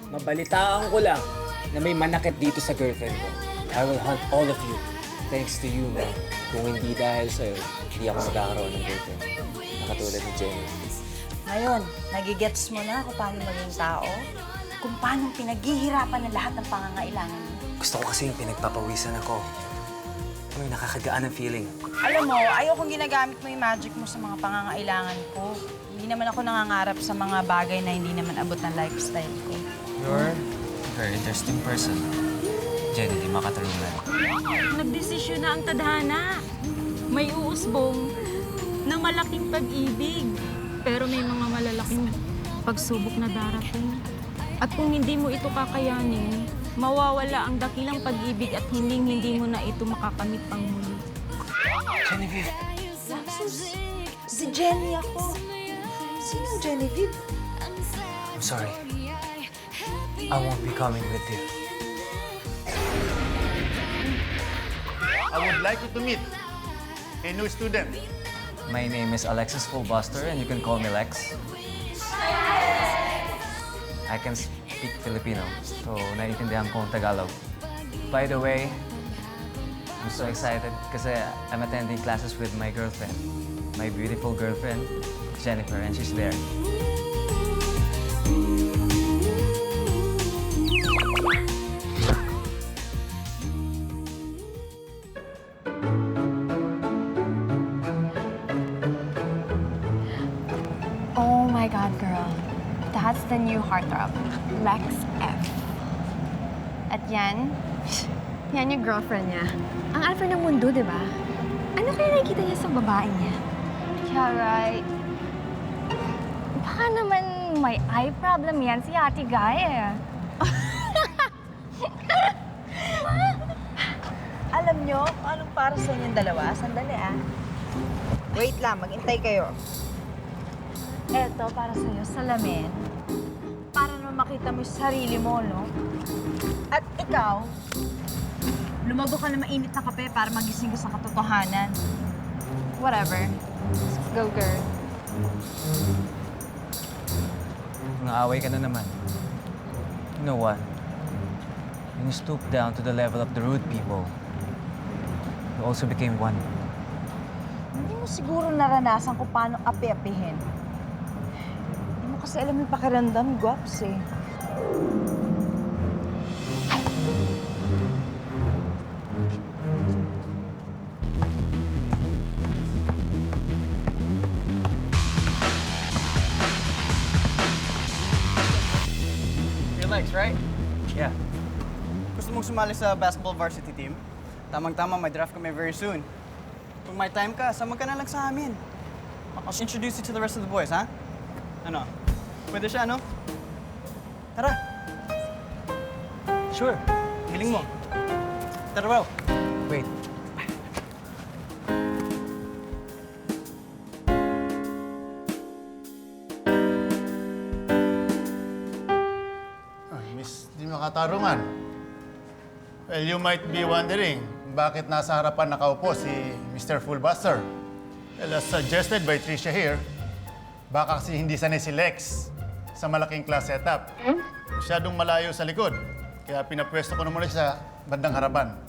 Mabalitaan ko lang na may manakit dito sa girlfriend ko. I will hunt all of you. Thanks to you, man. Kung hindi dahil sa'yo, hindi ako magkakaroon ng girlfriend. Nakatulad ni Jenny. Ngayon, nagigets mo na kung paano maging tao? Kung paano pinaghihirapan ng lahat ng pangangailangan mo? Gusto ko kasi yung pinagpapawisan ako. May nakakagaan ng feeling. Alam mo, ayokong ginagamit mo yung magic mo sa mga pangangailangan ko. Hindi naman ako nangangarap sa mga bagay na hindi naman abot ng lifestyle ko. You're a very interesting person. Jenny, di makatarungan. Nagdesisyon na ang tadhana. May uusbong na malaking pag-ibig. Pero may mga malalaking pagsubok na darating. At kung hindi mo ito kakayanin, mawawala ang dakilang pag-ibig at hindi mo na ito makakamit pang muli. Genevieve! Lapsus, si Jenny ako. Sinong Genevieve? I'm sorry. I won't be coming with you. I would like you to meet a new student. My name is Alexis Fulbuster and you can call me Lex. I can speak Filipino, so naiintindihan ko ang Tagalog. By the way, I'm so excited kasi I'm attending classes with my girlfriend. My beautiful girlfriend, Jennifer, and she's there. Oh my God, girl. That's the new heartthrob, Lex F. At yan yung girlfriend niya. Ang alpha ng mundo, di ba? Ano kaya nakikita niya sa babae niya? Yeah, right. Baka naman may eye problem yan si Ate Guy. Alam nyo kung anong para sa inyong dalawa? Sandali Wait lang, maghintay kayo. Eto, para sa'yo, salamin. Para naman makita mo yung sarili mo, no? At ikaw, lumago ka na mainit na kape para magising ka sa katotohanan. Whatever. Let's go, girl. Nangaaway ka na naman. You know what? When you stoop down to the level of the rude people, you also became one. Hindi mo siguro naranasan kung paano api-apihin. Hindi mo kasi alam yung pakiramdam, Guaps, eh. Lex, right? Yeah. Gusto mong sumali sa basketball varsity team? Tamang-tama, may draft kami very soon. Kung may time ka, sama ka na lang sa amin. I'll introduce you to the rest of the boys, ha? Ano? Pwede siya, no? Tara, Sure. hiling mo. Tara, bro. Wait. Miss Di Makatarungan. Well, you might be wondering, bakit nasa harapan nakaupo si Mr. Fullbuster? Well, as suggested by Tricia here, baka kasi hindi sanay si Lex sa malaking class setup. Masyadong malayo sa likod, kaya pinapwesto ko na muna siya sa bandang harapan.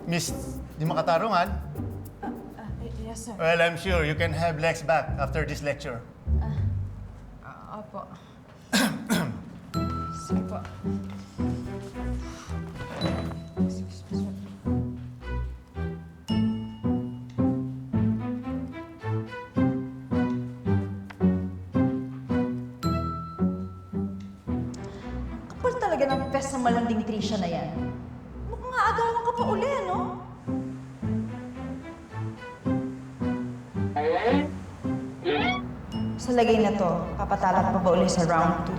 Miss Di Makatarungan, Yes, sir. well, I'm sure you can have Lex back after this lecture. Opo. Sige po. Kapal talaga ng pes sa malanding Trisha na yan. Mukhang aagawan ka pa uli, no? Sa lagay na to, papatala ka pa ba uli sa round 2?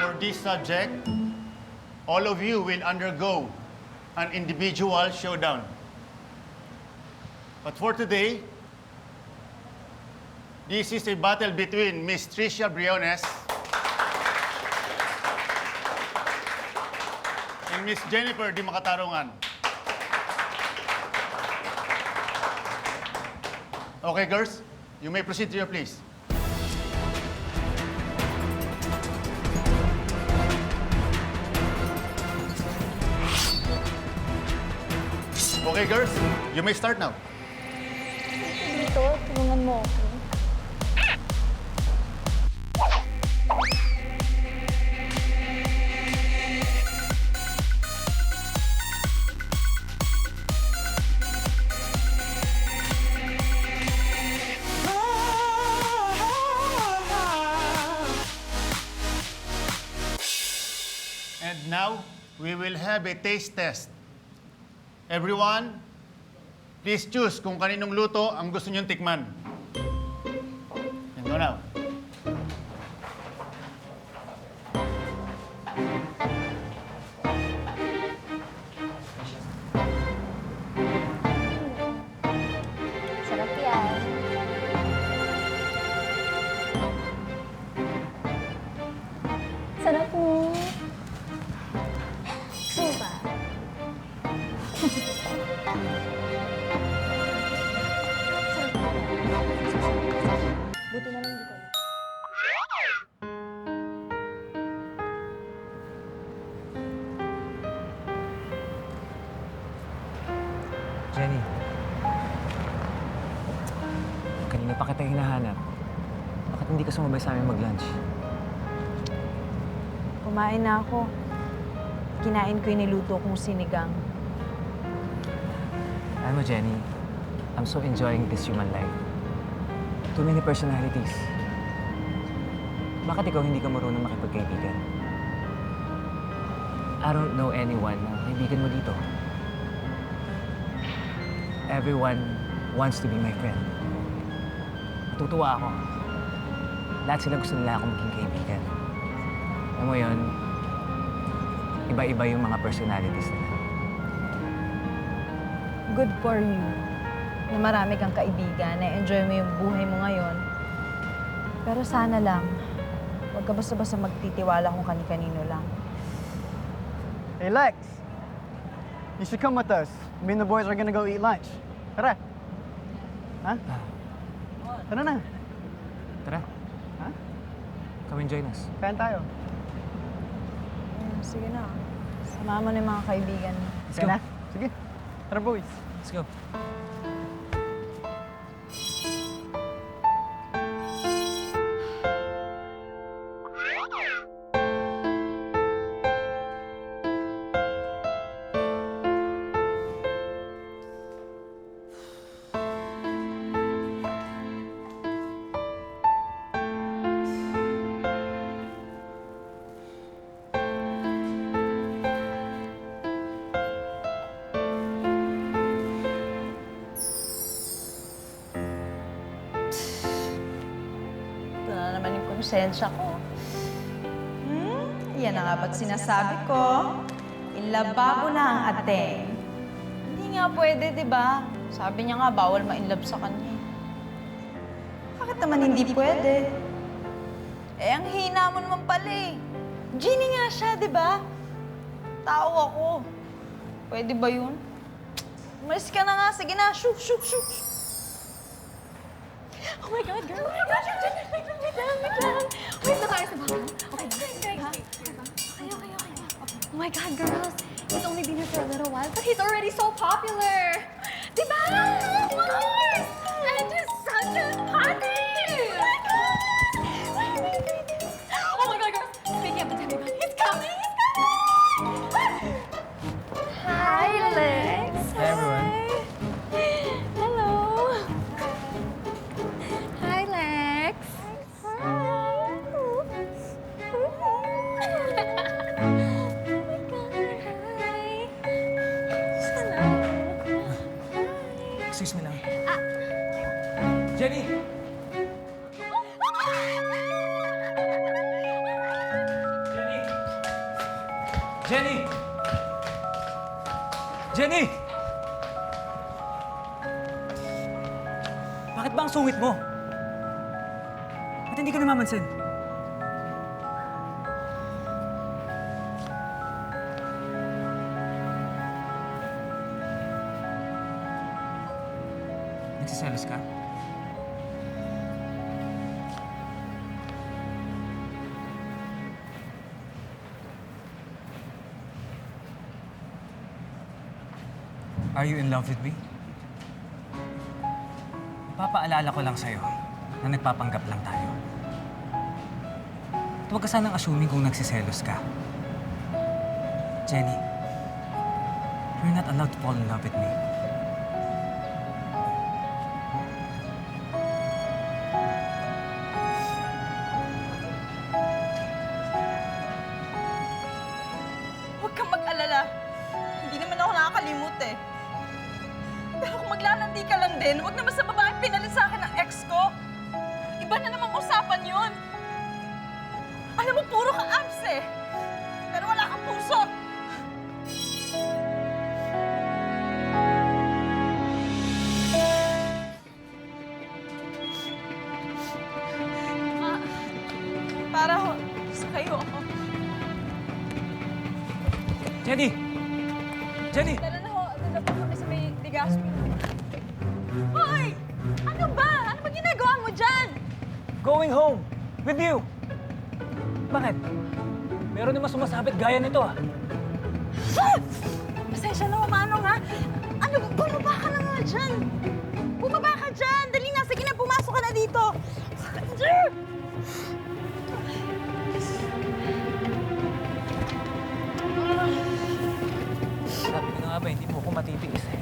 For this subject, all of you will undergo an individual showdown. But for today, this is a battle between Miss Tricia Briones and Miss Jennifer Di Makatarungan. Okay, girls? you may proceed to your place. Okay, girls, you may start now. Dito, tulungan mo ako. And now, we will have a taste test. Everyone, please choose kung kaninong luto ang gusto niyong tikman. And go now. Sarap yan. Sarap mo. Gusto mo ba? Buti na lang dito. Jenny. Kanina pa kita hinahanap. Bakit hindi ka sumabay sa amin mag-lunch? Kumain na ako. Kinain ko yung niluto kong sinigang. Alam mo, Jenny, I'm so enjoying this human life. Too many personalities. Bakit ikaw hindi ka marunong makipagkaibigan? I don't know anyone na kaibigan mo dito. Everyone wants to be my friend. Natutuwa ako. Lahat sila gusto nila akong maging kaibigan. Alam mo yun, iba-iba yung mga personalities nila. Good for you. Na marami kang kaibigan, na-enjoy mo yung buhay mo ngayon. Pero sana lang, huwag ka basta-basta magtitiwala kung kani-kanino lang. Hey, Lex. You should come with us. Me and the boys are gonna go eat lunch. Tara. Ha? Tara na. Tara, Ha? come and join us. Kain tayo. Sige na. Samahan mo na yung mga kaibigan mo. Let's Kain go. na? Sige. Tara, boys. Let's go. Ito na naman yung konsensya ko. Yan na nga ba't sinasabi ko? Ilababo na ang ateng. Hindi nga pwede, di ba? Sabi niya nga, bawal ma-inlove sa kanya. Bakit naman hindi pwede? Eh, ang hina mo naman pala eh. Genie nga siya, di ba? Tao ako. Pwede ba yun? Umalis ka na nga. Sige na. Shoot, shoot, shoot. Oh my God, girl! Oh my God, wait lang, wait lang! Wait na tayo sa bahay. Okay lang. Okay. Oh my God, girls! He's only been here for a little while, but he's already so popular! Diba? Mars! And he's such a hottie! Oh my God, girls! Speaking of the demigod, he's coming! He's coming! Hi, Lex! Hi, everyone. Hello! Hi, Lex. Hi. Oh my God. Hi. Hello. Excuse me lang. Jenny! Jenny! Jenny! Bakit ba ang sungit mo? Ba't hindi ka namamansin? Nagsiselos ka? Are you in love with me? Papaalala ko lang sa'yo na nagpapanggap lang tayo. At huwag ka sanang assuming kung nagsiselos ka. Jenny, you're not allowed to fall in love with me. Huwag kang mag-alala. Hindi naman ako nakakalimut eh. Pero kung maglalandi ka lang din, huwag naman sa babae pinalit sa akin ng ex ko. Iba na namang usapan yun. Alam mo, puro ka abs eh. Pero wala kang puso. Para ho, sa kayo ako. Jenny! Jenny! Tara na ho, doon na po kami sa may Legazpi. Hoy! Ano ba? Ano ba ginagawa mo dyan? Going home! With you! Bakit? Meron naman sumasabit gaya nito ah. Pasensya na, Manong, ha? Ano, bumaba ka na nga dyan. Bumaba ka dyan. Dali na, sige na, pumasok ka na dito. Sabi ko na nga ba, hindi mo ako matitiis eh.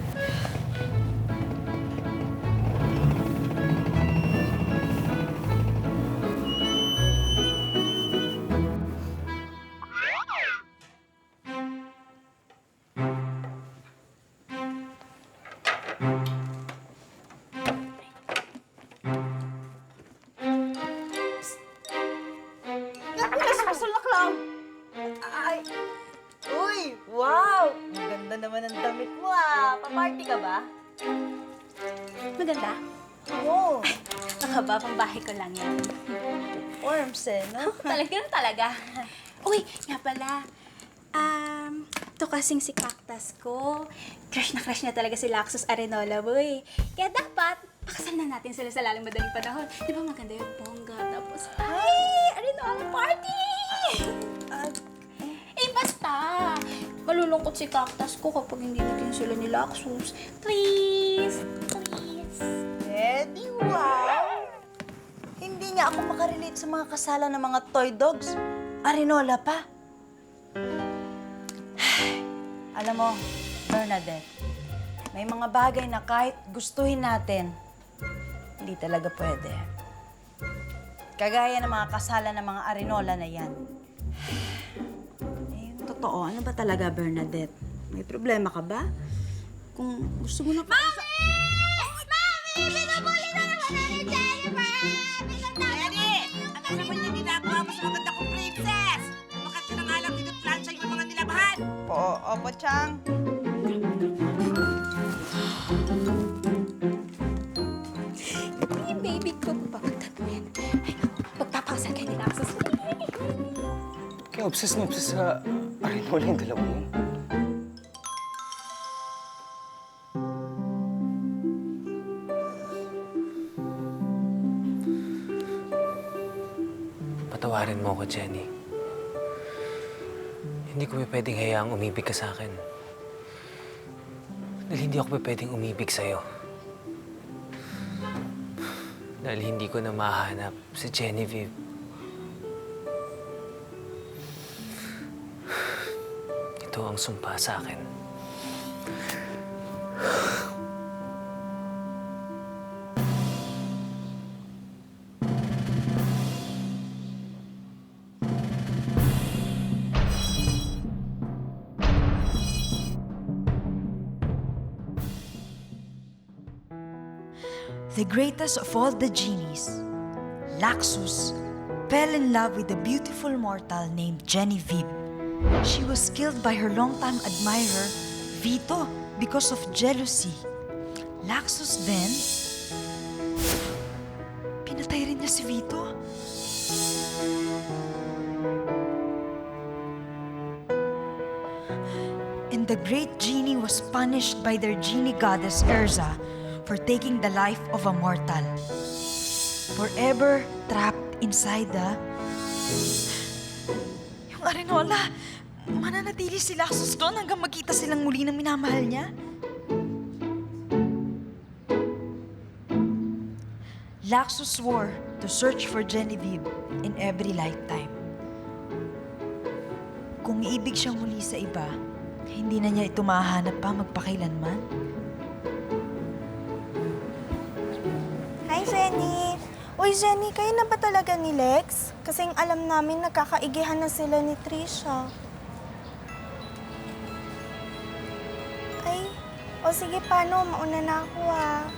Nakulis mo sa laklam. Ay! Uy! Wow! Ang ganda naman ng damit mo, ah. Pa-party ka ba? Maganda? Oo. Nakaba, pambahay ko lang yan. Forms, eh, no? Talaga na talaga. Uy, nga pala. Ito kasing si Cactus ko. Crush na talaga si Laxus Arenola, boy. Kaya dapat, pakasal na natin sila sa lalang madaling panahon. Di ba maganda yung bongga? Tapos, ay! Arenola party! Eh, basta! Malulungkot si Cactus ko kapag hindi naging sila ni Laxus. Please! Please! Eddie, wow! Hindi nga ako makarelate sa mga kasalan ng mga toy dogs. Arenola pa. Alam mo, Bernadette, may mga bagay na kahit gustuhin natin, hindi talaga pwede. Kagaya ng mga kasalan ng mga Arenola na yan. Eh, yung totoo, ano ba talaga, Bernadette? May problema ka ba? Kung gusto mo na... Mami! Binabuli na naman ni Jennifer! Jenny! Ang alam mo yung ginagawa mo sa maganda kong princess! Umakat ka na nga lang dito plancha yung mga nilabahan! Opo, Chang. Yung baby ko, papagtatuin. Ay, pagpapakasal kayo nila ako sa Kaya obsessed na obsessed sa Arenola yung dalawa yun. Patawarin mo ako, Jenny. Hindi ko pwedeng hayaang umibig ka sa akin. Dahil hindi ako pwedeng umibig sa'yo. Dahil hindi ko na mahanap si Genevieve. Ito ang sumpa sa akin. The greatest of all the genies, Laxus, fell in love with a beautiful mortal named Genevieve. She was killed by her longtime admirer, Vito, because of jealousy. Laxus then, pinatay rin niya si Vito. And the great genie was punished by their genie goddess Erza for taking the life of a mortal. Forever trapped inside the... Yung Arenola, mananatili si Laxus doon hanggang magkita silang muli ng minamahal niya? Laxus swore to search for Genevieve in every lifetime. Kung iibig siyang muli sa iba, hindi na niya ito mahanap pa magpakailanman. Hi, Jenny! Uy, Jenny, kayo na ba talaga ni Lex? Kasing alam namin nagkakaigihan na sila ni Trisha. Ay, o sige, paano? Mauna na ako, ah.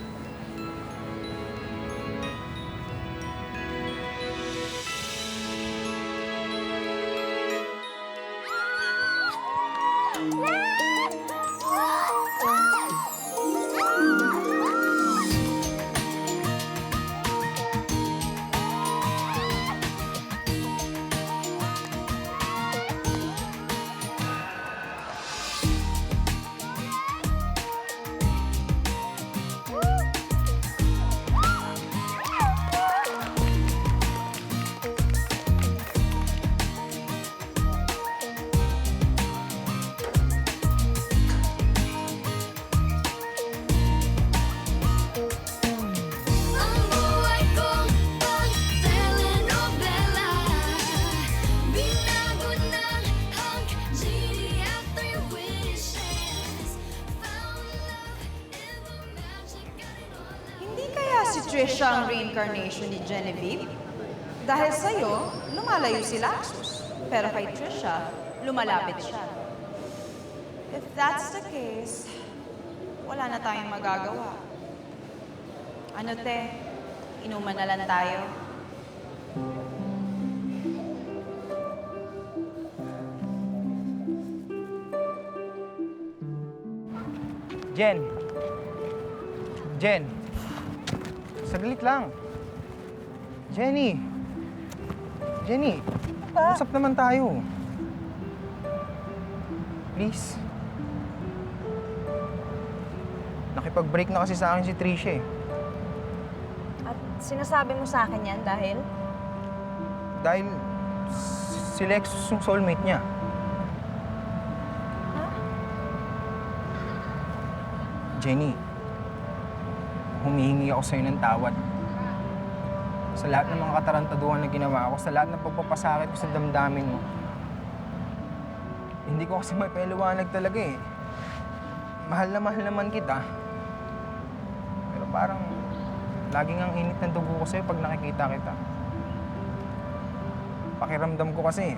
Si Trisha ang reincarnation ni Genevieve. Dahil sa'yo, lumalayo si Laxus. Pero kay Trisha, lumalapit siya. If that's the case, wala na tayong magagawa. Ano te, inuman na lang tayo. Jen! Jen! Saglit lang. Jenny! Jenny! Usap naman tayo. Please. Nakipag-break na kasi sa akin si Trisha eh. At sinasabi mo sa akin yan dahil? Dahil si Lexus yung soulmate niya. Jenny, humihingi ako sa'yo ng tawad. Sa lahat ng mga katarantaduhan na ginawa ko, sa lahat ng pagpapasakit ko sa damdamin mo. Hindi ko kasi may paliwanag talaga eh. Mahal naman kita. Pero parang laging ang init ng dugo ko sa'yo pag nakikita kita. Pakiramdam ko kasi,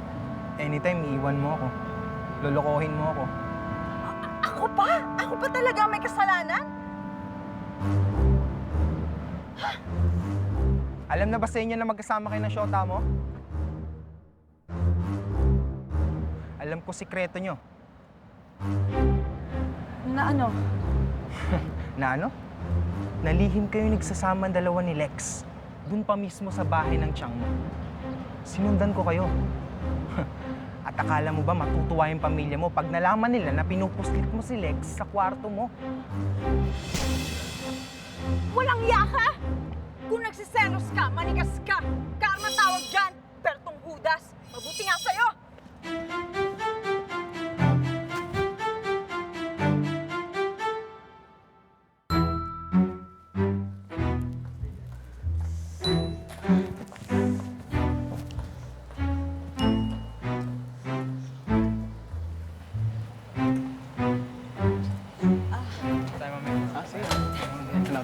anytime iiwan mo ako. Lolokohin mo ako. Ako pa? Ako pa talaga may kasalanan? Alam na ba sa inyo na magkasama kayo ng syota mo? Alam ko sikreto nyo. Na ano? Na ano? Nalihim kayo nagsasama ang dalawa ni Lex. Doon pa mismo sa bahay ng tiyang mo. Sinundan ko kayo. At akala mo ba matutuwa yung pamilya mo pag nalaman nila na pinupuslit mo si Lex sa kwarto mo? Walang iya ka! Kung nagsiselos ka, manigas ka, karma tawag dyan! Pero tong Judas, mabuti nga sa'yo!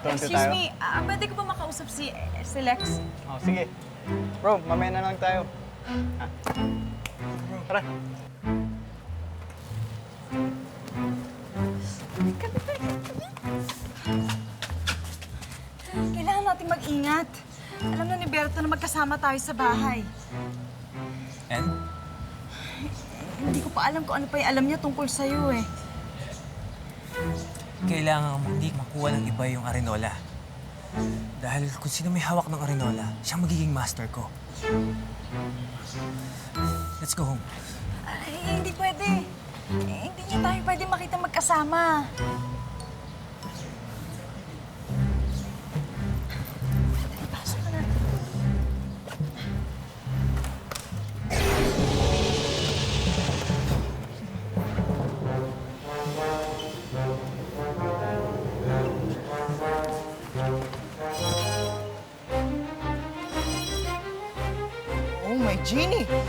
Excuse me, pwede ko ba makausap si Lex? Oh, sige. Bro, mamaya na lang tayo. Tara. Kailangan natin mag-ingat. Alam na ni Berto na magkasama tayo sa bahay. And? Hindi ko pa alam kung ano pa yung alam niya tungkol sa'yo eh. Kailangan hindi makuha ng iba yung Arenola. Dahil kung sino may hawak ng Arenola, siya magiging master ko. Let's go home. Ay, hindi pwede. Hindi niya tayo pwede makita magkasama. Pasok ka na. my genie! Good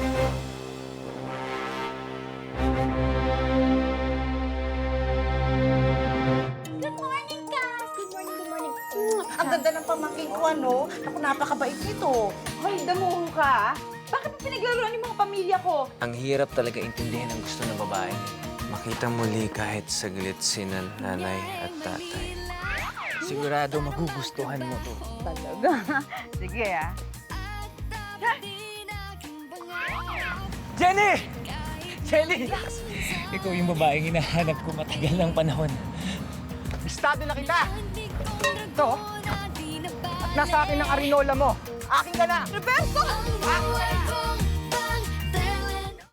morning, Cass! Good morning, good morning. Ang ganda ng pamangkin ko, ano? Ako, napakabait nito. Hoy, damuho ka. Bakit mo pinaglaruan yung mga pamilya ko? Ang hirap talaga intindihin ang gusto ng babae. Makita muli kahit saglit sina nanay at tatay. Sigurado magugustuhan mo to. Talaga? Sige, ah. Jenny! Jenny! Ikaw yung babaeng hinahanap ko matagal ng panahon. Bistado na kita! Ito, at nasa akin ang arinola mo. Akin ka na! Roberto!